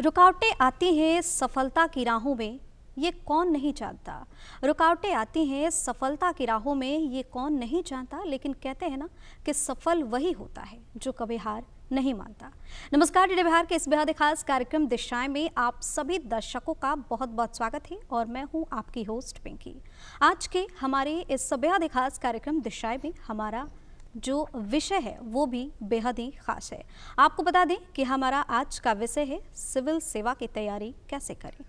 रुकावटें आती हैं सफलता की राहों में, ये कौन नहीं जानता। रुकावटें आती हैं सफलता की राहों में, ये कौन नहीं जानता। लेकिन कहते हैं ना कि सफल वही होता है जो कभी हार नहीं मानता। नमस्कार, डीडी बिहार के इस बेहद खास कार्यक्रम दिशाएं में आप सभी दर्शकों का बहुत बहुत स्वागत है और मैं हूं आपकी होस्ट पिंकी। आज के हमारे इस बेहद खास कार्यक्रम दिशाएं में हमारा जो विषय है वो भी बेहद ही खास है। आपको बता दें कि हमारा आज का विषय है सिविल सेवा की तैयारी कैसे करें।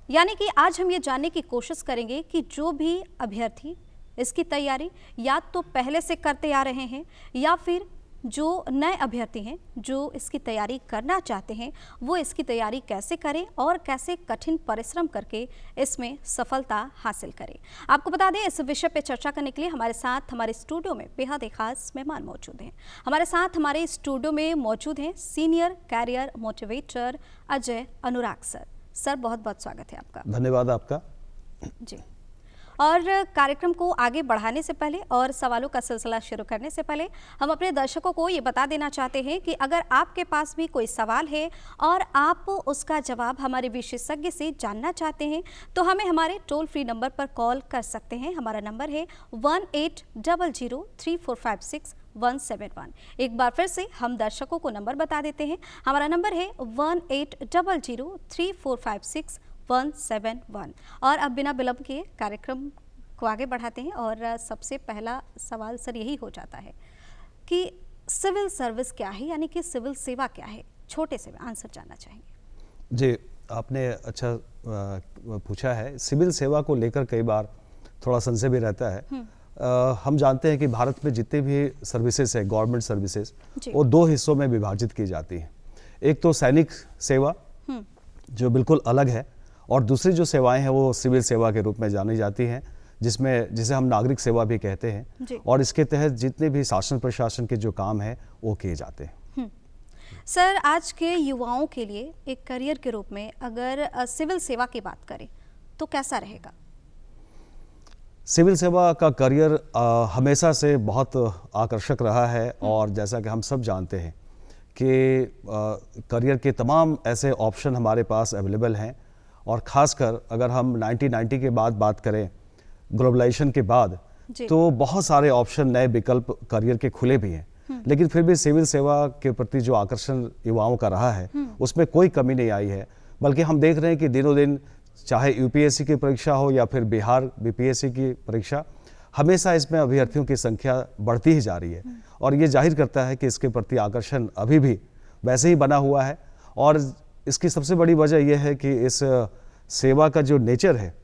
यानी कि आज हम ये जानने की कोशिश करेंगे कि जो भी अभ्यर्थी इसकी तैयारी या तो पहले से करते आ रहे हैं या फिर जो नए अभ्यर्थी हैं जो इसकी तैयारी करना चाहते हैं, वो इसकी तैयारी कैसे करें और कैसे कठिन परिश्रम करके इसमें सफलता हासिल करें। आपको बता दें, इस विषय पे चर्चा करने के लिए हमारे साथ हमारे स्टूडियो में बेहद एक खास मेहमान मौजूद हैं। हमारे साथ हमारे स्टूडियो में मौजूद हैं सीनियर कैरियर मोटिवेटर अजय अनुराग सर। सर, बहुत बहुत स्वागत है आपका। धन्यवाद आपका जी। और कार्यक्रम को आगे बढ़ाने से पहले और सवालों का सिलसिला शुरू करने से पहले हम अपने दर्शकों को ये बता देना चाहते हैं कि अगर आपके पास भी कोई सवाल है और आप उसका जवाब हमारे विशेषज्ञ से जानना चाहते हैं तो हमें हमारे टोल फ्री नंबर पर कॉल कर सकते हैं। हमारा नंबर है 18003456 एक बार फिर से हम दर्शकों को नंबर बता देते हैं। हमारा नंबर है 18003456 171। और अब बिना विलंब किए कार्यक्रम को आगे बढ़ाते हैं और सबसे पहला सवाल सर यही हो जाता है कि सिविल सर्विस क्या है, यानी कि सिविल सेवा क्या है। छोटे से आंसर जानना चाहेंगे। जी, आपने अच्छा पूछा है। सिविल सेवा को लेकर कई बार थोड़ा संशय भी रहता है। हम जानते हैं कि भारत में जितने भी सर्विसेज है, गवर्नमेंट सर्विसेज, वो दो हिस्सों में विभाजित की जाती हैं। एक तो सैनिक सेवा जो बिल्कुल अलग है, और दूसरी जो सेवाएं हैं वो सिविल सेवा के रूप में जानी जाती हैं, जिसे हम नागरिक सेवा भी कहते हैं। और इसके तहत जितने भी शासन प्रशासन के जो काम है वो किए जाते हैं। सर, आज के युवाओं के लिए एक करियर के रूप में अगर सिविल सेवा की बात करें तो कैसा रहेगा? सिविल सेवा का करियर हमेशा से बहुत आकर्षक रहा है और जैसा कि हम सब जानते हैं कि करियर के तमाम ऐसे ऑप्शन हमारे पास अवेलेबल हैं। और ख़ासकर अगर हम 1990 के बाद बात करें, ग्लोबलाइजेशन के बाद, तो बहुत सारे ऑप्शन, नए विकल्प करियर के खुले भी हैं। लेकिन फिर भी सिविल सेवा के प्रति जो आकर्षण युवाओं का रहा है उसमें कोई कमी नहीं आई है। बल्कि हम देख रहे हैं कि दिनों दिन चाहे यूपीएससी की परीक्षा हो या फिर बिहार बीपीएससी की परीक्षा, हमेशा इसमें अभ्यर्थियों की संख्या बढ़ती ही जा रही है। और ये जाहिर करता है कि इसके प्रति आकर्षण अभी भी वैसे ही बना हुआ है। और इसकी सबसे बड़ी वजह यह है कि इस सेवा का जो नेचर है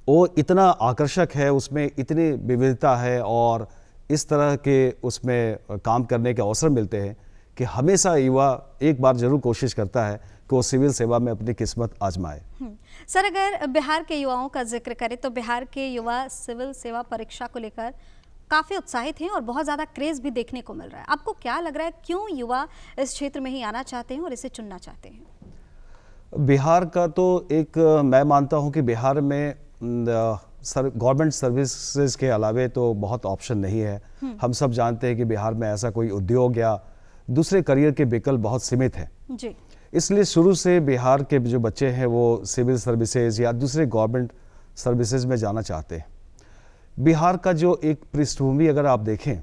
वो इतना आकर्षक है, उसमें इतनी विविधता है और इस तरह के उसमें काम करने के अवसर मिलते हैं कि हमेशा युवा एक बार जरूर कोशिश करता है कि वो सिविल सेवा में अपनी किस्मत आजमाए। सर, अगर बिहार के युवाओं का जिक्र करें तो बिहार के युवा सिविल सेवा परीक्षा को लेकर काफ़ी उत्साहित हैं और बहुत ज़्यादा क्रेज़ भी देखने को मिल रहा है। आपको क्या लग रहा है, क्यों युवा इस क्षेत्र में ही आना चाहते हैं और इसे चुनना चाहते हैं? बिहार का तो एक मैं मानता हूं कि बिहार में गवर्नमेंट सर्विसेज के अलावे तो बहुत ऑप्शन नहीं है। हम सब जानते हैं कि बिहार में ऐसा कोई उद्योग या दूसरे करियर के विकल्प बहुत सीमित हैं। जी। इसलिए शुरू से बिहार के जो बच्चे हैं वो सिविल सर्विसेज या दूसरे गवर्नमेंट सर्विसेज में जाना चाहते हैं। बिहार का जो एक पृष्ठभूमि अगर आप देखें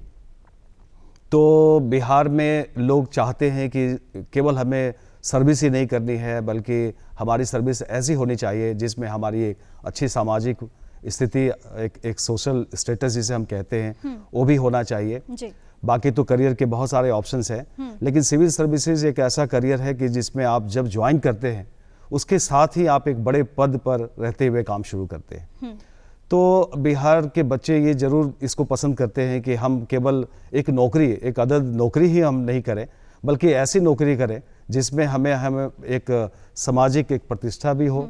तो बिहार में लोग चाहते हैं कि केवल हमें सर्विस ही नहीं करनी है, बल्कि हमारी सर्विस ऐसी होनी चाहिए जिसमें हमारी एक अच्छी सामाजिक स्थिति, एक सोशल स्टेटस जिसे हम कहते हैं, वो भी होना चाहिए। जी। बाकी तो करियर के बहुत सारे ऑप्शंस हैं, लेकिन सिविल सर्विसेज एक ऐसा करियर है कि जिसमें आप जब ज्वाइन करते हैं उसके साथ ही आप एक बड़े पद पर रहते हुए काम शुरू करते हैं। तो बिहार के बच्चे ये जरूर इसको पसंद करते हैं कि हम केवल एक नौकरी, एक अदद नौकरी ही हम नहीं करें, बल्कि ऐसी नौकरी करें जिसमें हमें एक सामाजिक एक प्रतिष्ठा भी हो,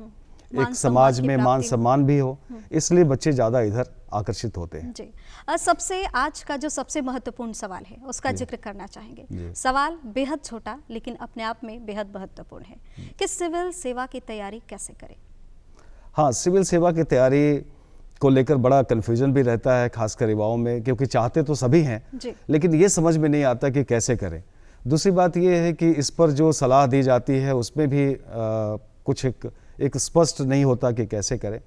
एक समाज में मान सम्मान भी हो। इसलिए बच्चे ज़्यादा इधर आकर्षित होते हैं। जी। सबसे आज का जो सबसे महत्वपूर्ण सवाल है उसका जिक्र करना चाहेंगे। सवाल बेहद छोटा लेकिन अपने आप में बेहद महत्वपूर्ण है कि सिविल सेवा की तैयारी कैसे करें। हाँ, सिविल सेवा की तैयारी को लेकर बड़ा कन्फ्यूजन भी रहता है, खासकर युवाओं में, क्योंकि चाहते तो सभी हैं लेकिन ये समझ में नहीं आता कि कैसे करें। दूसरी बात ये है कि इस पर जो सलाह दी जाती है उसमें भी कुछ एक स्पष्ट नहीं होता कि कैसे करें।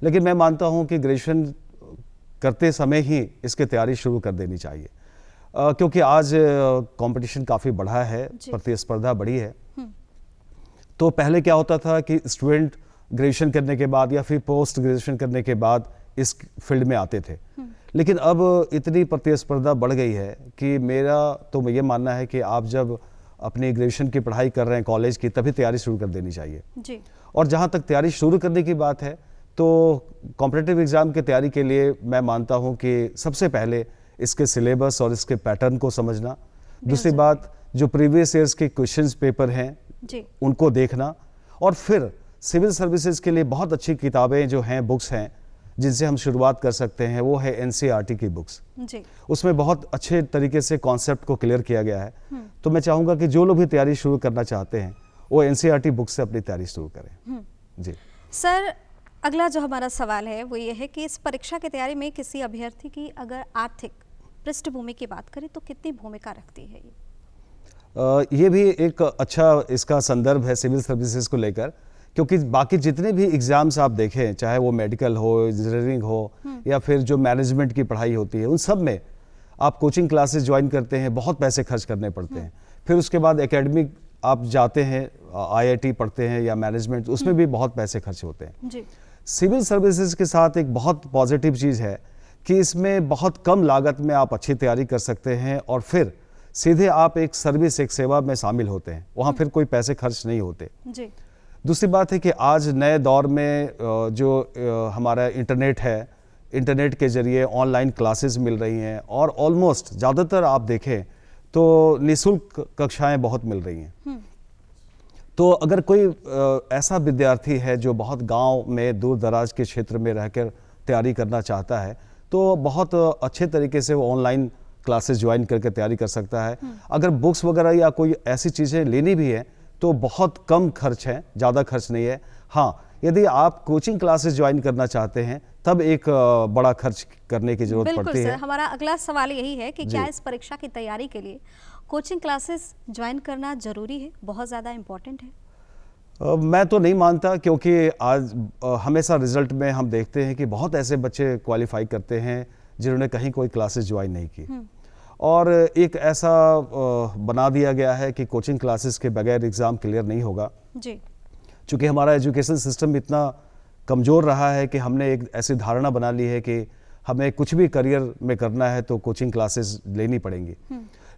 लेकिन मैं मानता हूँ कि ग्रेजुएशन करते समय ही इसकी तैयारी शुरू कर देनी चाहिए, क्योंकि आज कंपटीशन काफ़ी बढ़ा है, प्रतिस्पर्धा बढ़ी है। तो पहले क्या होता था कि स्टूडेंट ग्रेजुएशन करने के बाद या फिर पोस्ट ग्रेजुएशन करने के बाद इस फील्ड में आते थे, लेकिन अब इतनी प्रतिस्पर्धा बढ़ गई है कि मेरा तो ये मानना है कि आप जब अपनी ग्रेजुएशन की पढ़ाई कर रहे हैं कॉलेज की, तभी तैयारी शुरू कर देनी चाहिए जी। और जहाँ तक तैयारी शुरू करने की बात है तो कॉम्पिटिटिव एग्ज़ाम की तैयारी के लिए मैं मानता हूँ कि सबसे पहले इसके सिलेबस और इसके पैटर्न को समझना, दूसरी बात जो प्रीवियस ईयर्स के क्वेश्चंस पेपर हैं जी, उनको देखना, और फिर सिविल सर्विसेज के लिए बहुत अच्छी किताबें जो हैं, बुक्स हैं जिनसे हम शुरुआत कर सकते हैं, वो है एनसीईआरटी की बुक्स जी। उसमें बहुत अच्छे तरीके से कॉन्सेप्ट को क्लियर किया गया है। तो मैं चाहूँगा कि जो लोग भी तैयारी शुरू करना चाहते हैं वो एनसीईआरटी बुक से अपनी तैयारी शुरू करें। जी सर, अगला जो हमारा सवाल है वो ये है कि इस परीक्षा की तैयारी में किसी अभ्यर्थी की अगर आर्थिक पृष्ठभूमि की बात करें तो कितनी भूमिका रखती है ये भी एक अच्छा इसका संदर्भ है सिविल सर्विसेज को लेकर, क्योंकि बाकी जितने भी एग्जाम्स आप देखें, चाहे वो मेडिकल हो, इंजीनियरिंग हो या फिर जो मैनेजमेंट की पढ़ाई होती है, उन सब में आप कोचिंग क्लासेस ज्वाइन करते हैं, बहुत पैसे खर्च करने पड़ते हैं। फिर उसके बाद एकेडमिक आप जाते हैं, आईआईटी पढ़ते हैं या मैनेजमेंट, उसमें भी बहुत पैसे खर्च होते हैं जी। सिविल सर्विसेज के साथ एक बहुत पॉजिटिव चीज़ है कि इसमें बहुत कम लागत में आप अच्छी तैयारी कर सकते हैं और फिर सीधे आप एक सर्विस, एक सेवा में शामिल होते हैं, वहाँ फिर कोई पैसे खर्च नहीं होते जी। दूसरी बात है कि आज नए दौर में जो हमारा इंटरनेट है, इंटरनेट के जरिए ऑनलाइन क्लासेस मिल रही हैं और ऑलमोस्ट ज़्यादातर आप देखें तो निःशुल्क कक्षाएं बहुत मिल रही हैं। तो अगर कोई ऐसा विद्यार्थी है जो बहुत गांव में दूर दराज के क्षेत्र में रहकर तैयारी करना चाहता है, तो बहुत अच्छे तरीके से वो ऑनलाइन क्लासेस ज्वाइन करके तैयारी कर सकता है। अगर बुक्स वगैरह या कोई ऐसी चीज़ें लेनी भी है तो बहुत कम खर्च है, ज़्यादा खर्च नहीं है। हाँ, यदि आप कोचिंग क्लासेस ज्वाइन करना चाहते हैं तब एक बड़ा खर्च करने की जरूरत पड़ती है। बिल्कुल सर, हमारा अगला सवाल यही है कि क्या इस परीक्षा की तैयारी के लिए कोचिंग क्लासेस ज्वाइन करना जरूरी है, बहुत ज़्यादा इम्पोर्टेंट है? मैं तो नहीं मानता, क्योंकि आज हमेशा रिजल्ट में हम देखते हैं कि बहुत ऐसे बच्चे क्वालिफाई करते हैं जिन्होंने कहीं कोई क्लासेस ज्वाइन नहीं की, और एक ऐसा बना दिया गया है कि कोचिंग क्लासेस के बगैर एग्ज़ाम क्लियर नहीं होगा जी। चूँकि हमारा एजुकेशन सिस्टम इतना कमज़ोर रहा है कि हमने एक ऐसी धारणा बना ली है कि हमें कुछ भी करियर में करना है तो कोचिंग क्लासेस लेनी पड़ेंगी।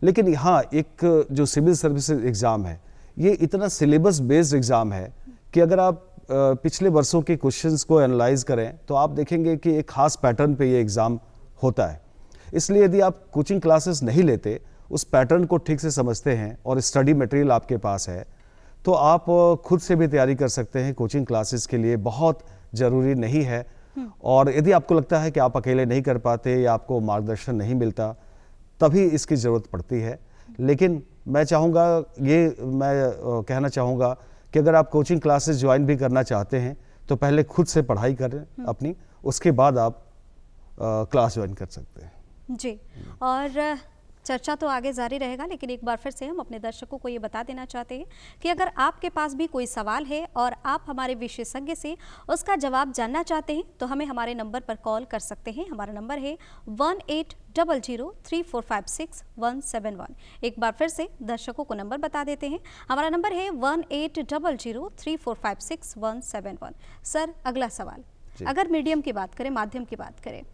लेकिन हाँ, एक जो सिविल सर्विसेज एग्ज़ाम है ये इतना सिलेबस बेस्ड एग्ज़ाम है कि अगर आप पिछले वर्षों के क्वेश्चंस को एनालाइज करें तो आप देखेंगे कि एक खास पैटर्न पे ये एग्ज़ाम होता है। इसलिए यदि आप कोचिंग क्लासेस नहीं लेते, उस पैटर्न को ठीक से समझते हैं और स्टडी मटेरियल आपके पास है, तो आप खुद से भी तैयारी कर सकते हैं। कोचिंग क्लासेस के लिए बहुत ज़रूरी नहीं है। और यदि आपको लगता है कि आप अकेले नहीं कर पाते या आपको मार्गदर्शन नहीं मिलता, तभी इसकी ज़रूरत पड़ती है। लेकिन मैं चाहूँगा, ये मैं कहना चाहूँगा कि अगर आप कोचिंग क्लासेस ज्वाइन भी करना चाहते हैं तो पहले खुद से पढ़ाई करें अपनी, उसके बाद आप क्लास ज्वाइन कर सकते हैं जी। और चर्चा तो आगे जारी रहेगा, लेकिन एक बार फिर से हम अपने दर्शकों को ये बता देना चाहते हैं कि अगर आपके पास भी कोई सवाल है और आप हमारे विशेषज्ञ से उसका जवाब जानना चाहते हैं तो हमें हमारे नंबर पर कॉल कर सकते हैं। हमारा नंबर है 1800-3456-171। एक बार फिर से दर्शकों को नंबर बता देते हैं, हमारा नंबर है 1800-3456-171। सर, अगला सवाल, अगर मीडियम की बात करें, माध्यम की बात करें,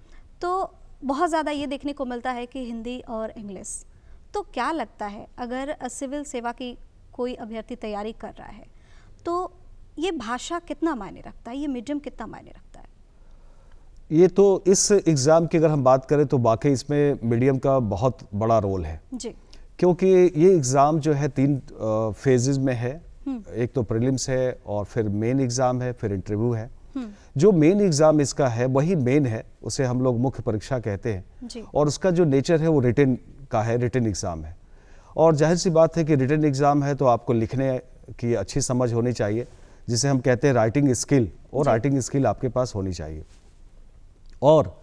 तो बहुत ज़्यादा ये देखने को मिलता है कि हिंदी और इंग्लिश, तो क्या लगता है अगर सिविल सेवा की कोई अभ्यर्थी तैयारी कर रहा है तो ये भाषा कितना मायने रखता है, ये मीडियम कितना मायने रखता है? ये तो इस एग्ज़ाम की अगर हम बात करें तो वाकई इसमें मीडियम का बहुत बड़ा रोल है जी, क्योंकि ये एग्ज़ाम जो है 3 फेजेस में है। एक तो प्रीलिम्स है और फिर मेन एग्ज़ाम है, फिर इंटरव्यू है। जो मेन एग्ज़ाम इसका है वही मेन है, उसे हम लोग मुख्य परीक्षा कहते हैं जी। और उसका जो नेचर है वो रिटन का है, रिटन एग्ज़ाम है। और जाहिर सी बात है कि रिटन एग्ज़ाम है तो आपको लिखने की अच्छी समझ होनी चाहिए, जिसे हम कहते हैं राइटिंग स्किल, और राइटिंग स्किल आपके पास होनी चाहिए। और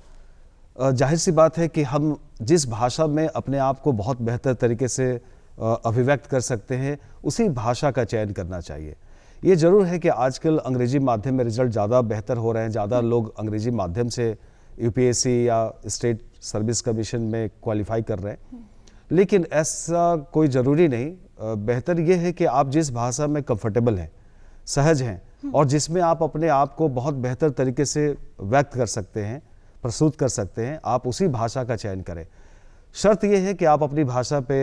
जाहिर सी बात है कि हम जिस भाषा में अपने आप को बहुत बेहतर तरीके से अभिव्यक्त कर सकते हैं, उसी भाषा का चयन करना चाहिए। ये ज़रूर है कि आजकल अंग्रेजी माध्यम में रिजल्ट ज़्यादा बेहतर हो रहे हैं, ज़्यादा लोग अंग्रेजी माध्यम से यूपीएससी या स्टेट सर्विस कमीशन में क्वालिफाई कर रहे हैं, लेकिन ऐसा कोई ज़रूरी नहीं। बेहतर ये है कि आप जिस भाषा में कंफर्टेबल हैं, सहज हैं और जिसमें आप अपने आप को बहुत बेहतर तरीके से व्यक्त कर सकते हैं, प्रस्तुत कर सकते हैं, आप उसी भाषा का चयन करें। शर्त यह है कि आप अपनी भाषा पे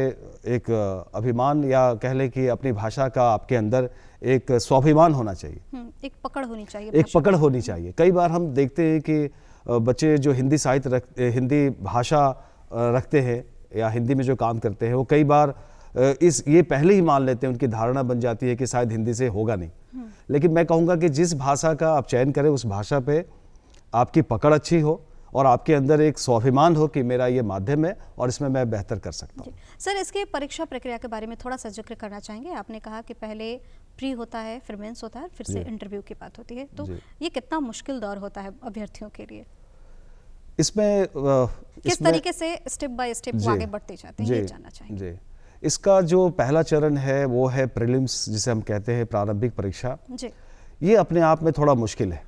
एक अभिमान या कह लें कि अपनी भाषा का आपके अंदर एक स्वाभिमान होना चाहिए, एक पकड़ होनी चाहिए, एक पकड़ होनी चाहिए। कई बार हम देखते हैं कि बच्चे जो हिंदी साहित्य हिंदी भाषा रखते हैं या हिंदी में जो काम करते हैं, वो कई बार ये पहले ही मान लेते हैं, उनकी धारणा बन जाती है कि शायद हिंदी से होगा नहीं। लेकिन मैं कहूँगा कि जिस भाषा का आप चयन करें, उस भाषा पे आपकी पकड़ अच्छी हो और आपके अंदर एक स्वाभिमान हो कि मेरा ये माध्यम है और इसमें मैं बेहतर कर सकता हूँ। सर, इसके परीक्षा प्रक्रिया के बारे में थोड़ा सा जिक्र करना चाहेंगे। आपने कहा कि पहले प्री होता है, फिर मेंस होता है, फिर से इंटरव्यू की बात होती है, तो ये कितना मुश्किल दौर होता है अभ्यर्थियों के लिए? इसमें किस तरीके से स्टेप बाय स्टेप आगे बढ़ते जाते हैं, ये जानना चाहेंगे। जी, इसका जो पहला चरण है वो है प्रीलिम्स, जिसे हम कहते हैं प्रारंभिक परीक्षा। जी, ये अपने आप में थोड़ा मुश्किल है,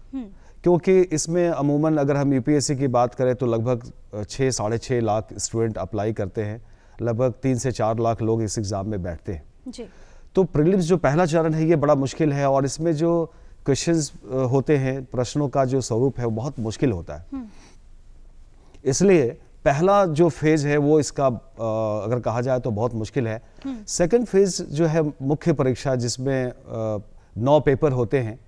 क्योंकि इसमें अमूमन अगर हम यूपीएससी की बात करें तो लगभग 6-6.5 लाख स्टूडेंट अप्लाई करते हैं, लगभग 3 से 4 लाख लोग इस एग्ज़ाम में बैठते हैं। जी, तो प्रीलिम्स जो पहला चरण है ये बड़ा मुश्किल है और इसमें जो क्वेश्चंस होते हैं, प्रश्नों का जो स्वरूप है वो बहुत मुश्किल होता है। इसलिए पहला जो फेज है वो इसका अगर कहा जाए तो बहुत मुश्किल है। सेकंड फेज जो है मुख्य परीक्षा, जिसमें 9 पेपर होते हैं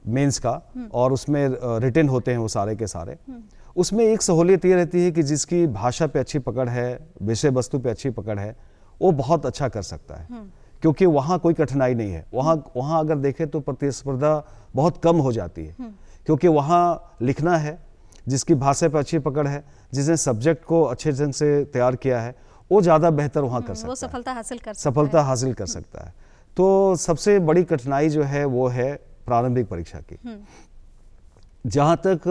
मेंस का और उसमें रिटन होते हैं वो सारे के सारे। उसमें एक सहूलियत ये रहती है कि जिसकी भाषा पे अच्छी पकड़ है, विषय वस्तु पे अच्छी पकड़ है, वो बहुत अच्छा कर सकता है, क्योंकि वहाँ कोई कठिनाई नहीं है। वहाँ अगर देखें तो प्रतिस्पर्धा बहुत कम हो जाती है, क्योंकि वहाँ लिखना है, जिसकी भाषा पे अच्छी पकड़ है, जिसने सब्जेक्ट को अच्छे ढंग से तैयार किया है, वो ज़्यादा बेहतर वहाँ कर सकता है, सफलता हासिल कर सकता है। तो सबसे बड़ी कठिनाई जो है वो है प्रारंभिक परीक्षा की। जहाँ तक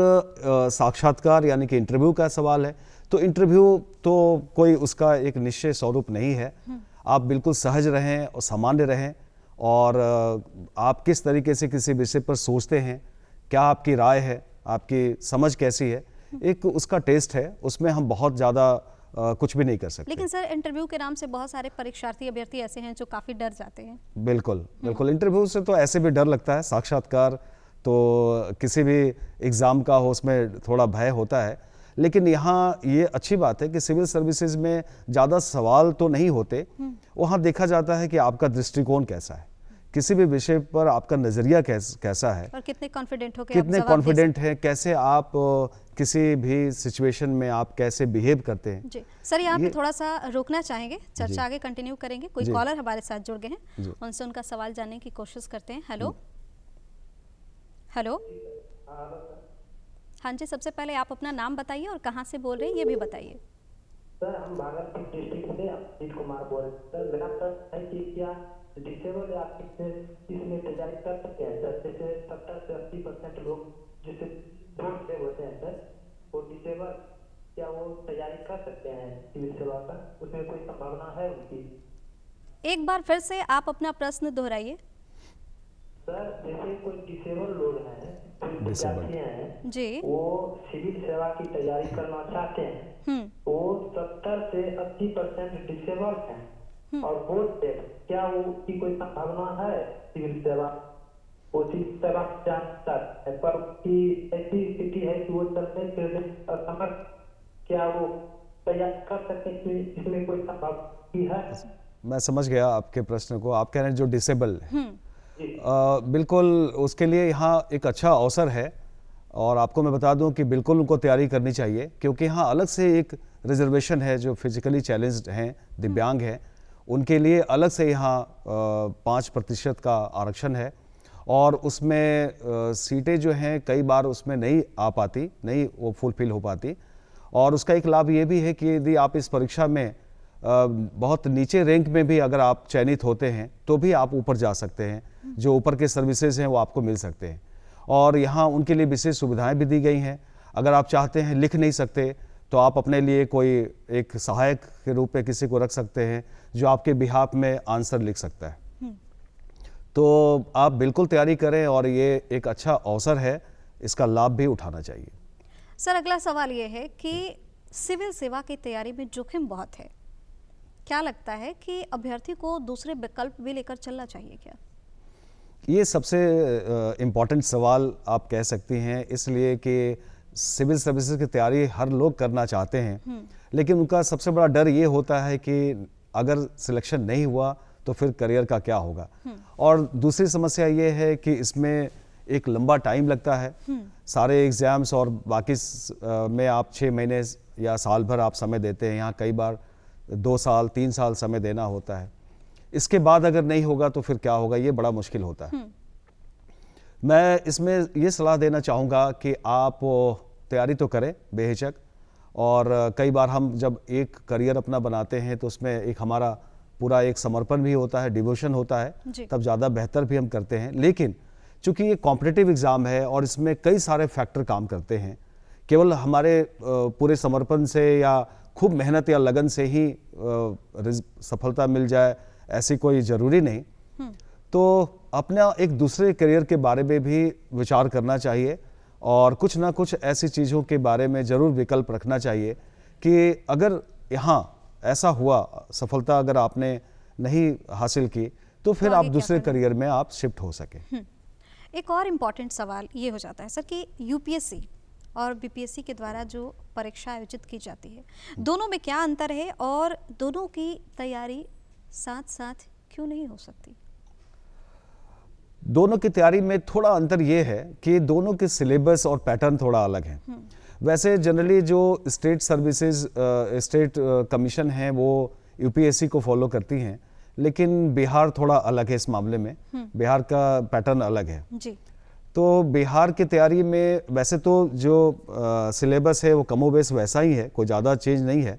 साक्षात्कार यानी कि इंटरव्यू का सवाल है, तो इंटरव्यू तो कोई उसका एक निश्चय स्वरूप नहीं है। आप बिल्कुल सहज रहें और सामान्य रहें और आप किस तरीके से किसी विषय पर सोचते हैं, क्या आपकी राय है, आपकी समझ कैसी है, एक उसका टेस्ट है। उसमें हम बहुत ज़्यादा कुछ भी नहीं कर सकते। लेकिन सर, इंटरव्यू के नाम से बहुत सारे परीक्षार्थी अभ्यर्थी ऐसे हैं जो काफ़ी डर जाते हैं। बिल्कुल, इंटरव्यू से तो ऐसे भी डर लगता है। साक्षात्कार तो किसी भी एग्ज़ाम का हो, उसमें थोड़ा भय होता है। लेकिन यहाँ ये अच्छी बात है कि सिविल सर्विसेज में ज़्यादा सवाल तो नहीं होते। वहाँ देखा जाता है कि आपका दृष्टिकोण कैसा है, किसी भी विषय पर आपका नज़रिया कैसा है और कितने कॉन्फिडेंट हैं, कैसे आप किसी भी सिचुएशन में आप कैसे बिहेव करते हैं। जी सर, यहाँ पे थोड़ा सा रोकना चाहेंगे, चर्चा आगे कंटिन्यू करेंगे। कोई कॉलर हमारे साथ जुड़ गए हैं, उनसे उनका सवाल जानने की कोशिश करते हैं। हेलो हेलो, हाँ जी, सबसे पहले आप अपना नाम बताइए और कहाँ से बोल रहे हैं ये भी बताइए। सर, हम भागलपुर डिस्ट्रिक्ट से अजीत कुमार बोल रहे हैं। सर, मेरा प्रश्न है कि क्या डिसेबल या इसमें तैयारी कर सकते हैं सर? जैसे 70 से 80% लोग जिसे बोर्ड से होते हैं सर, वो डिसेबल, क्या वो तैयारी कर सकते हैं सिविल सेवा का? उसमें कोई संभावना है उनकी? एक बार फिर से आप अपना प्रश्न दोहराइए। सर, जैसे कोई डिसेबल लोग हैं, विद्यार्थी हैं जी, वो सिविल सेवा की तैयारी करना चाहते हैं, वो 70 से 80% डिसेबल हैं और बोर्ड से, क्या वो की कोई संभावना है सिविल सेवा सेवा जानता है, पर की ऐसी स्थिति है कि वो चलने फिरने असमर्थ, क्या वो तैयार कर सकते हैं? इसमें कोई संभावना है? मैं समझ गया आपके प्रश्न को। आप कह रहे हैं जो डिसेबल है, बिल्कुल उसके लिए यहाँ एक अच्छा अवसर है और आपको मैं बता दूं कि बिल्कुल उनको तैयारी करनी चाहिए, क्योंकि यहाँ अलग से एक रिजर्वेशन है। जो फिजिकली चैलेंज्ड हैं, दिव्यांग हैं, उनके लिए अलग से यहाँ 5% का आरक्षण है और उसमें सीटें जो हैं कई बार उसमें नहीं आ पाती, नहीं वो फुलफिल हो पाती। और उसका एक लाभ ये भी है कि यदि आप इस परीक्षा में बहुत नीचे रैंक में भी अगर आप चयनित होते हैं तो भी आप ऊपर जा सकते हैं, जो ऊपर के सर्विसेज हैं वो आपको मिल सकते हैं। और यहाँ उनके लिए विशेष सुविधाएं भी दी गई हैं। अगर आप चाहते हैं, लिख नहीं सकते, तो आप अपने लिए कोई एक सहायक के रूप में किसी को रख सकते हैं जो आपके बिहाफ में आंसर लिख सकता है। तो आप बिल्कुल तैयारी करें और ये एक अच्छा अवसर है, इसका लाभ भी उठाना चाहिए। सर अगला सवाल ये है कि सिविल सेवा की तैयारी में जोखिम बहुत है, क्या लगता है कि अभ्यर्थी को दूसरे विकल्प भी लेकर चलना चाहिए क्या? ये सबसे इम्पॉर्टेंट सवाल आप कह सकती हैं, इसलिए कि सिविल सर्विसेज की तैयारी हर लोग करना चाहते हैं, लेकिन उनका सबसे बड़ा डर ये होता है कि अगर सिलेक्शन नहीं हुआ तो फिर करियर का क्या होगा। और दूसरी समस्या ये है कि इसमें एक लंबा टाइम लगता है, सारे एग्ज़ाम्स और बाकी में आप 6 महीने या साल भर आप समय देते हैं, यहाँ कई बार 2 साल 3 साल समय देना होता है। इसके बाद अगर नहीं होगा तो फिर क्या होगा, ये बड़ा मुश्किल होता है। मैं इसमें ये सलाह देना चाहूँगा कि आप तैयारी तो करें बेहिचक, और कई बार हम जब एक करियर अपना बनाते हैं तो उसमें एक हमारा पूरा एक समर्पण भी होता है, डिवोशन होता है, तब ज़्यादा बेहतर भी हम करते हैं। लेकिन चूंकि ये कॉम्पिटिटिव एग्ज़ाम है और इसमें कई सारे फैक्टर काम करते हैं, केवल हमारे पूरे समर्पण से या खूब मेहनत या लगन से ही सफलता मिल जाए ऐसी कोई ज़रूरी नहीं। तो अपना एक दूसरे करियर के बारे में भी विचार करना चाहिए और कुछ ना कुछ ऐसी चीज़ों के बारे में ज़रूर विकल्प रखना चाहिए कि अगर यहाँ ऐसा हुआ, सफलता अगर आपने नहीं हासिल की तो फिर आप दूसरे करियर में आप शिफ्ट हो सकें। एक और इम्पॉर्टेंट सवाल ये हो जाता है सर कि यूपीएससी और बीपीएससी के द्वारा जो परीक्षा आयोजित की जाती है, दोनों में क्या अंतर है और दोनों की तैयारी साथ साथ क्यों नहीं हो सकती? दोनों की तैयारी में थोड़ा अंतर ये है कि दोनों के सिलेबस और पैटर्न थोड़ा अलग है। वैसे जनरली जो स्टेट सर्विसेज स्टेट कमीशन है वो यूपीएससी को फॉलो करती हैं, लेकिन बिहार थोड़ा अलग है इस मामले में, बिहार का पैटर्न अलग है जी। तो बिहार की तैयारी में वैसे तो जो सिलेबस है वो कमोबेश वैसा ही है, कोई ज़्यादा चेंज नहीं है,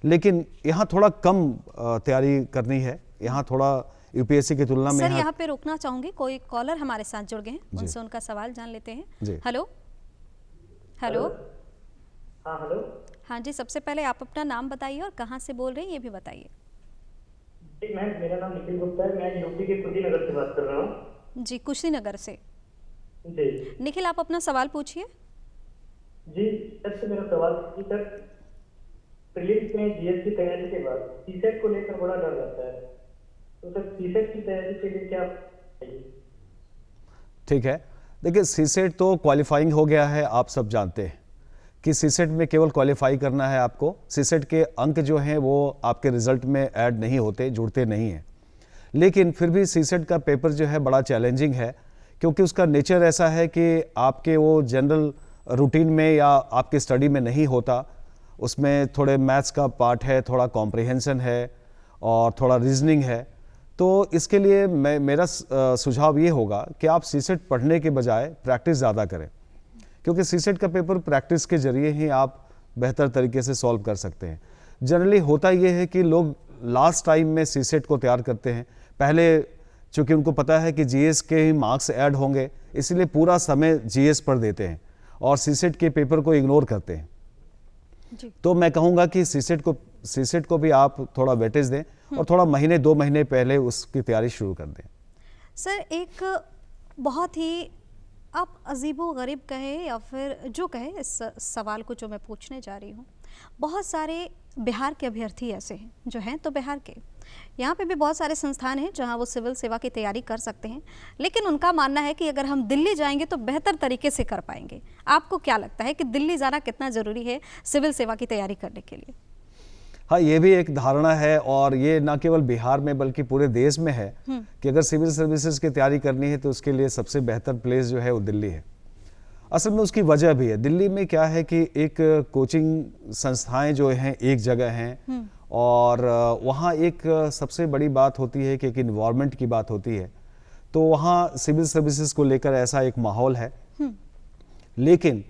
लेकिन यहाँ थोड़ा कम तैयारी करनी है, यहाँ थोड़ा यूपीएससी की तुलना में। सर यहाँ पे रोकना चाहूंगी, कोई कॉलर हमारे साथ जुड़ गए हैं, उनसे उनका सवाल जान लेते हैं। Hello hello. हाँ हेलो। हाँ जी, सबसे पहले आप अपना नाम बताइए और कहाँ से बोल रहे हैं ये भी बताइए। जी मैम, मेरा नाम निखिल गुप्ता है, मैं यूपी के कुशीनगर से बात कर रहा हूँ। जी, कुशीनगर से। जी निखिल, आप अपना सवाल पूछिए। जी सर, से मेरा सवाल सर, प्रीलिम्स में जीएस की तैयारी के बाद सीसेट को लेकर बड़ा डर रहता है, तो सर सीसेट की तैयारी के लिए क्या? ठीक है, देखिए सीसेट तो क्वालिफाइंग हो गया है, आप सब जानते हैं कि सीसेट में केवल क्वालिफाई करना है आपको। सीसेट के अंक जो हैं वो आपके रिजल्ट में ऐड नहीं होते, जुड़ते नहीं हैं, लेकिन फिर भी सीसेट का पेपर जो है बड़ा चैलेंजिंग है, क्योंकि उसका नेचर ऐसा है कि आपके वो जनरल रूटीन में या आपके स्टडी में नहीं होता। उसमें थोड़े मैथ्स का पार्ट है, थोड़ा कॉम्प्रिहेंशन है और थोड़ा रीजनिंग है। तो इसके लिए मेरा सुझाव ये होगा कि आप सीसेट पढ़ने के बजाय प्रैक्टिस ज़्यादा करें, क्योंकि सीसेट का पेपर प्रैक्टिस के जरिए ही आप बेहतर तरीके से सॉल्व कर सकते हैं। जनरली होता ये है कि लोग लास्ट टाइम में सीसेट को तैयार करते हैं, पहले चूँकि उनको पता है कि जीएस के ही मार्क्स ऐड होंगे, इसलिए पूरा समय जीएस पर देते हैं और सीसेट के पेपर को इग्नोर करते हैं। तो मैं कहूँगा कि सीसेट को भी आप थोड़ा वेटेज दें और थोड़ा महीने 2 महीने पहले उसकी तैयारी शुरू कर दें। सर एक बहुत ही आप अजीबो गरीब कहे या फिर जो कहे इस सवाल को जो मैं पूछने जा रही हूँ, बहुत सारे बिहार के अभ्यर्थी ऐसे हैं जो हैं तो बिहार के, यहाँ पे भी बहुत सारे संस्थान हैं जहाँ वो सिविल सेवा की तैयारी कर सकते हैं, लेकिन उनका मानना है कि अगर हम दिल्ली जाएंगे तो बेहतर तरीके से कर पाएंगे। आपको क्या लगता है कि दिल्ली जाना कितना ज़रूरी है सिविल सेवा की तैयारी करने के लिए? हाँ, ये भी एक धारणा है और ये ना केवल बिहार में बल्कि पूरे देश में है कि अगर सिविल सर्विसेज की तैयारी करनी है तो उसके लिए सबसे बेहतर प्लेस जो है वो दिल्ली है। असल में उसकी वजह भी है। दिल्ली में क्या है कि एक कोचिंग संस्थाएं जो हैं एक जगह हैं और वहाँ एक सबसे बड़ी बात होती है कि एक इन्वायरमेंट की बात होती है, तो वहाँ सिविल सर्विसेज को लेकर ऐसा एक माहौल है। लेकिन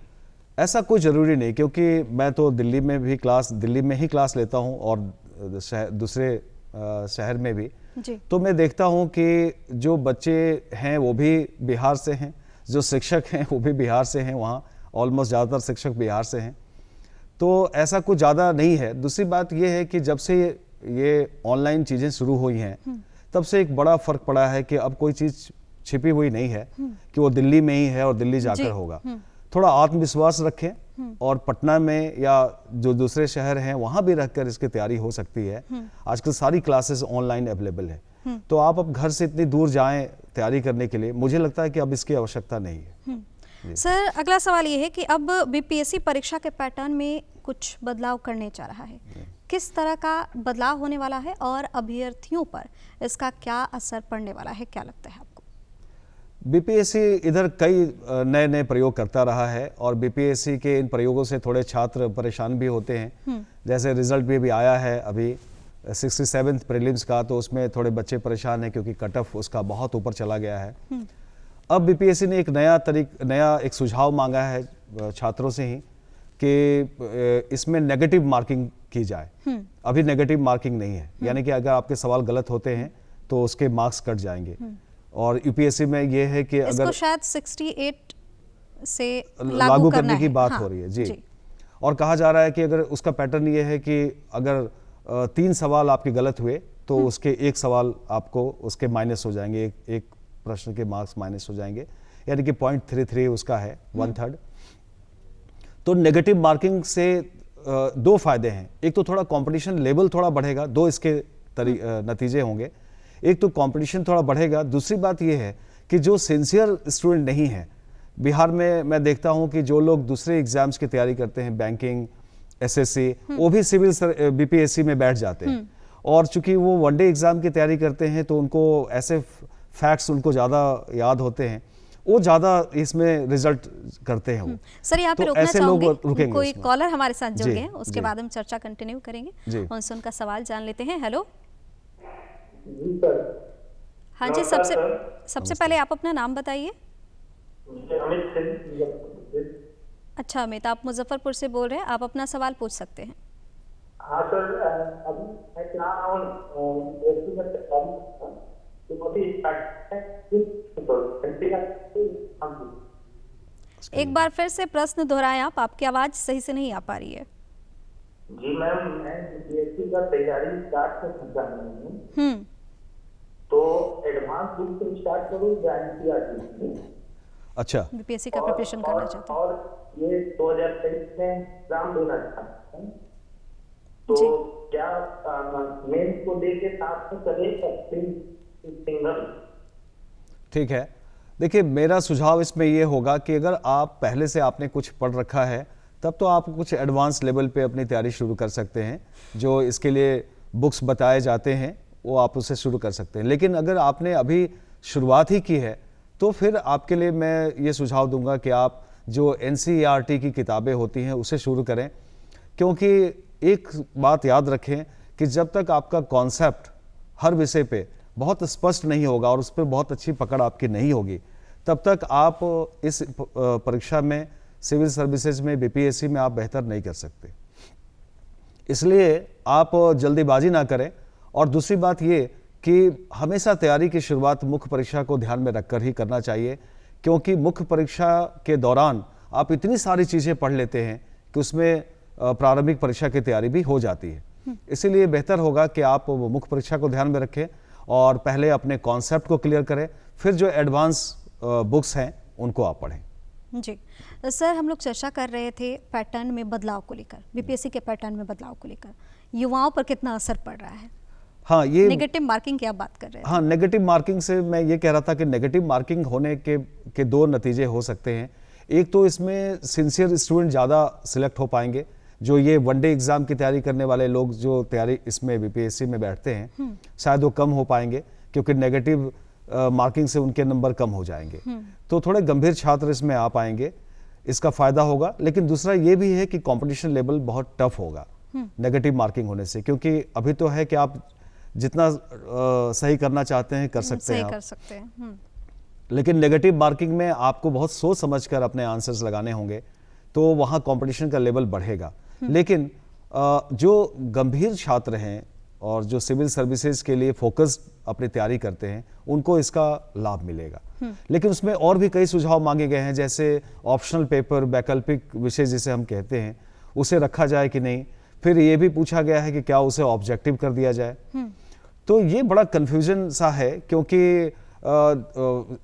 ऐसा कोई ज़रूरी नहीं, क्योंकि मैं तो दिल्ली में ही क्लास लेता हूँ और दूसरे शहर में भी जी। तो मैं देखता हूँ कि जो बच्चे हैं वो भी बिहार से हैं, जो शिक्षक हैं वो भी बिहार से हैं, वहाँ ऑलमोस्ट ज़्यादातर शिक्षक बिहार से हैं। तो ऐसा कुछ ज़्यादा नहीं है। दूसरी बात ये है कि जब से ये ऑनलाइन चीज़ें शुरू हुई हैं तब से एक बड़ा फ़र्क पड़ा है कि अब कोई चीज़ छिपी हुई नहीं है कि वो दिल्ली में ही है और दिल्ली जाकर होगा। थोड़ा आत्मविश्वास रखें और पटना में या जो दूसरे शहर हैं वहाँ भी रहकर इसकी तैयारी हो सकती है। आजकल सारी क्लासेस ऑनलाइन अवेलेबल है, तो आप अब घर से इतनी दूर जाएं तैयारी करने के लिए, मुझे लगता है कि अब इसकी आवश्यकता नहीं है। सर अगला सवाल ये है कि अब बीपीएससी परीक्षा के पैटर्न में कुछ बदलाव करने जा रहा है, किस तरह का बदलाव होने वाला है और अभ्यर्थियों पर इसका क्या असर पड़ने वाला है, क्या लगता है आपको? बीपीएससी इधर कई नए नए प्रयोग करता रहा है और बीपीएससी के इन प्रयोगों से थोड़े छात्र परेशान भी होते हैं। जैसे रिजल्ट भी आया है अभी 67th प्रीलिम्स का, तो उसमें थोड़े बच्चे परेशान हैं क्योंकि कट ऑफ उसका बहुत ऊपर चला गया है। अब बीपीएससी ने एक नया एक सुझाव मांगा है छात्रों से ही कि इसमें नेगेटिव मार्किंग की जाए। अभी नेगेटिव मार्किंग नहीं है, यानी कि अगर आपके सवाल गलत होते हैं तो उसके मार्क्स कट जाएंगे। और यूपीएससी में ये है कि इसको अगर शायद 68 से लागू करने की बात हाँ, हो रही है जी। और कहा जा रहा है कि अगर उसका पैटर्न ये है कि अगर 3 सवाल आपके गलत हुए तो उसके 1 सवाल आपको उसके माइनस हो जाएंगे, एक प्रश्न के मार्क्स माइनस हो जाएंगे, यानी कि 0.33 उसका है 1/3। तो नेगेटिव मार्किंग से 2 फायदे हैं। एक तो थोड़ा कंपटीशन लेवल थोड़ा बढ़ेगा, 2 इसके नतीजे होंगे। एक तो कंपटीशन थोड़ा बढ़ेगा, दूसरी बात यह है कि जो सिंसियर स्टूडेंट नहीं है, बिहार में मैं देखता हूं कि जो लोग दूसरे एग्जाम्स की तैयारी करते हैं, बैंकिंग, एसएससी, वो भी सिविल बीपीएससी में बैठ जाते हैं। और चूंकि वो वनडे एग्जाम की तैयारी करते हैं तो उनको ऐसे फैक्ट्स उनको ज़्यादा याद होते हैं, वो ज़्यादा इसमें रिजल्ट करते हैं वो। सर यहाँ पे तो रोकना ऐसे लोग चाहूंगी, रुकेंगे कोई इसमें। कॉलर हमारे साथ जुड़ जी, गए हैं, उसके जी। बाद हम चर्चा कंटिन्यू करेंगे। जी। उनका सवाल जान लेते हैं। हेलो, जी सर। हाँ जी, नमस्कार सर। सबसे पहले आप अपना नाम बताइए। मुझे अमित सिंह मुजफ्फरपुर से। अच्छा अमित, आप मुजफ्फरपुर से बोल रहे हैं, आप अपना सवाल पूछ सकते हैं। हाँ सर, अभी मैं चाह रहा हूँ व्यक्तिगत था तो अभी एक बार फिर से प्रश्न दोहराएं आप, आपकी आवाज सही से नहीं आ पा रही है। जी मैम, मैं बीपीएससी का तैयारी स्टार्ट कर रही हूँ, तो एडवांस बुक से स्टार्ट करूँ या एनसीईआरटी? अच्छा, बीपीएससी का प्रिपरेशन करना चाहते हैं। और ये 2023 में एग्जाम देना चाहते हैं, तो जी। क्या मेंस को दे के साथ में चले सिंगल? ठीक है। देखिए, मेरा सुझाव इसमें ये होगा कि अगर आप पहले से आपने कुछ पढ़ रखा है तब तो आप कुछ एडवांस लेवल पे अपनी तैयारी शुरू कर सकते हैं। जो इसके लिए बुक्स बताए जाते हैं वो आप उससे शुरू कर सकते हैं। लेकिन अगर आपने अभी शुरुआत ही की है तो फिर आपके लिए मैं ये सुझाव दूंगा कि आप जो एनसीईआरटी की किताबें होती हैं उसे शुरू करें। क्योंकि एक बात याद रखें कि जब तक आपका कॉन्सेप्ट हर विषय पे बहुत स्पष्ट नहीं होगा और उस पर बहुत अच्छी पकड़ आपकी नहीं होगी, तब तक आप इस परीक्षा में, सिविल सर्विसेज में, बीपीएससी में आप बेहतर नहीं कर सकते। इसलिए आप जल्दीबाजी ना करें। और दूसरी बात ये कि हमेशा तैयारी की शुरुआत मुख्य परीक्षा को ध्यान में रखकर ही करना चाहिए, क्योंकि मुख्य परीक्षा के दौरान आप इतनी सारी चीज़ें पढ़ लेते हैं कि उसमें प्रारंभिक परीक्षा की तैयारी भी हो जाती है। इसीलिए बेहतर होगा कि आप मुख्य परीक्षा को ध्यान में रखें और पहले अपने कॉन्सेप्ट को क्लियर करें, फिर जो एडवांस बुक्स हैं उनको आप पढ़ें। जी सर, हम लोग चर्चा कर रहे थे पैटर्न में बदलाव को लेकर, बीपीएससी के पैटर्न में बदलाव को लेकर युवाओं पर कितना असर पड़ रहा है। हाँ, ये नेगेटिव मार्किंग की आप बात कर रहे हैं। हाँ, नेगेटिव मार्किंग से मैं ये कह रहा था कि नेगेटिव मार्किंग होने के 2 नतीजे हो सकते हैं। एक तो इसमें सिंसियर स्टूडेंट ज़्यादा सिलेक्ट हो पाएंगे, जो ये वनडे एग्जाम की तैयारी करने वाले लोग जो तैयारी इसमें बीपीएससी में बैठते हैं, शायद वो कम हो पाएंगे क्योंकि नेगेटिव मार्किंग से उनके नंबर कम हो जाएंगे। तो थोड़े गंभीर छात्र इसमें आ पाएंगे, इसका फायदा होगा। लेकिन दूसरा ये भी है कि कंपटीशन लेवल बहुत टफ होगा नेगेटिव मार्किंग होने से, क्योंकि अभी तो है कि आप जितना सही करना चाहते हैं कर सकते हैं, कर सकते हैं। लेकिन नेगेटिव मार्किंग में आपको बहुत सोच समझकर अपने आंसर्स लगाने होंगे, तो वहाँ कंपटीशन का लेवल बढ़ेगा। लेकिन जो गंभीर छात्र हैं और जो सिविल सर्विसेज के लिए फोकस्ड अपनी तैयारी करते हैं, उनको इसका लाभ मिलेगा। लेकिन उसमें और भी कई सुझाव मांगे गए हैं, जैसे ऑप्शनल पेपर, वैकल्पिक विषय जिसे हम कहते हैं, उसे रखा जाए कि नहीं। फिर ये भी पूछा गया है कि क्या उसे ऑब्जेक्टिव कर दिया जाए। तो ये बड़ा कन्फ्यूजन सा है, क्योंकि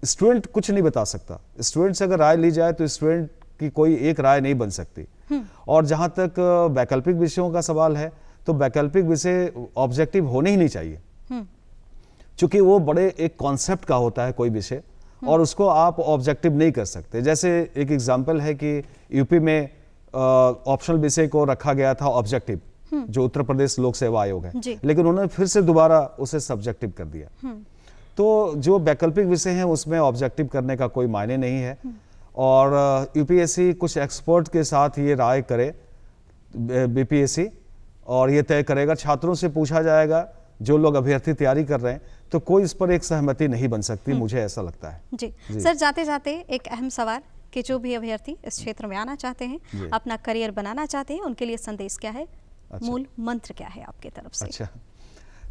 स्टूडेंट कुछ नहीं बता सकता। स्टूडेंट से अगर राय ली जाए तो स्टूडेंट की कोई एक राय नहीं बन सकती। और जहां तक वैकल्पिक विषयों का सवाल है, तो वैकल्पिक विषय ऑब्जेक्टिव होने ही नहीं चाहिए, क्योंकि वो बड़े एक कॉन्सेप्ट का होता है कोई विषय, और उसको आप ऑब्जेक्टिव नहीं कर सकते। जैसे एक एग्जांपल है कि यूपी में ऑप्शनल विषय को रखा गया था ऑब्जेक्टिव, जो उत्तर प्रदेश लोक सेवा आयोग है, लेकिन उन्होंने फिर से दोबारा उसे सब्जेक्टिव कर दिया। तो जो वैकल्पिक विषय हैं उसमें ऑब्जेक्टिव करने का कोई मायने नहीं है। और यूपीएससी कुछ एक्सपर्ट के साथ ये राय करे, बीपीएससी, और ये तय करेगा, छात्रों से पूछा जाएगा, जो लोग अभ्यर्थी तैयारी कर रहे हैं, तो कोई इस पर एक सहमति नहीं बन सकती, मुझे ऐसा लगता है। जी सर, जाते जाते एक अहम सवाल कि जो भी अभ्यर्थी इस क्षेत्र में आना चाहते हैं, अपना करियर बनाना चाहते हैं, उनके लिए संदेश क्या है? अच्छा। मूल मंत्र क्या है आपके तरफ से? अच्छा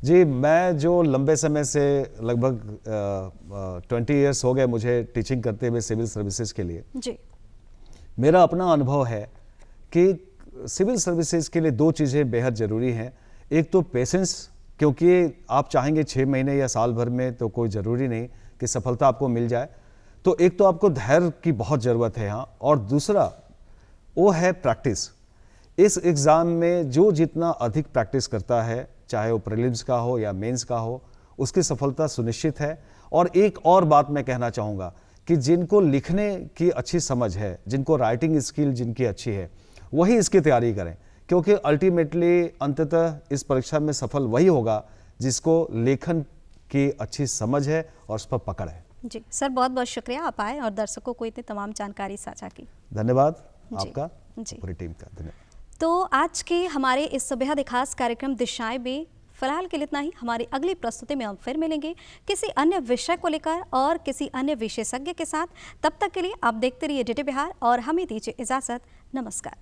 जी, मैं जो लंबे समय से लगभग 20 इयर्स हो गए मुझे टीचिंग करते हुए सिविल सर्विसेज के लिए जी, मेरा अपना अनुभव है कि सिविल सर्विसेज के लिए दो चीज़ें बेहद ज़रूरी हैं। एक तो पेशेंस, क्योंकि आप चाहेंगे 6 महीने या साल भर में, तो कोई ज़रूरी नहीं कि सफलता आपको मिल जाए। तो एक तो आपको धैर्य की बहुत ज़रूरत है यहाँ, और दूसरा वो है प्रैक्टिस। इस एग्ज़ाम में जो जितना अधिक प्रैक्टिस करता है, चाहे वो प्रीलिम्स का हो या मेंस का हो, उसकी सफलता सुनिश्चित है। और एक और बात मैं कहना चाहूँगा कि जिनको लिखने की अच्छी समझ है, जिनको राइटिंग स्किल जिनकी अच्छी है, वही इसकी तैयारी करें, क्योंकि अल्टीमेटली अंततः इस परीक्षा में सफल वही होगा जिसको लेखन की अच्छी समझ है और उस पर पकड़ है। जी सर, बहुत बहुत शुक्रिया, आप आए और दर्शकों को इतनी तमाम जानकारी साझा की। धन्यवाद आपका, पूरी टीम का धन्यवाद। तो आज के हमारे इस बेहद खास कार्यक्रम दिशाएं में फिलहाल के लिए इतना ही। हमारी अगली प्रस्तुति में हम फिर मिलेंगे किसी अन्य विषय को लेकर और किसी अन्य विशेषज्ञ के साथ। तब तक के लिए आप देखते रहिए DD बिहार और हमें दीजिए इजाजत। नमस्कार।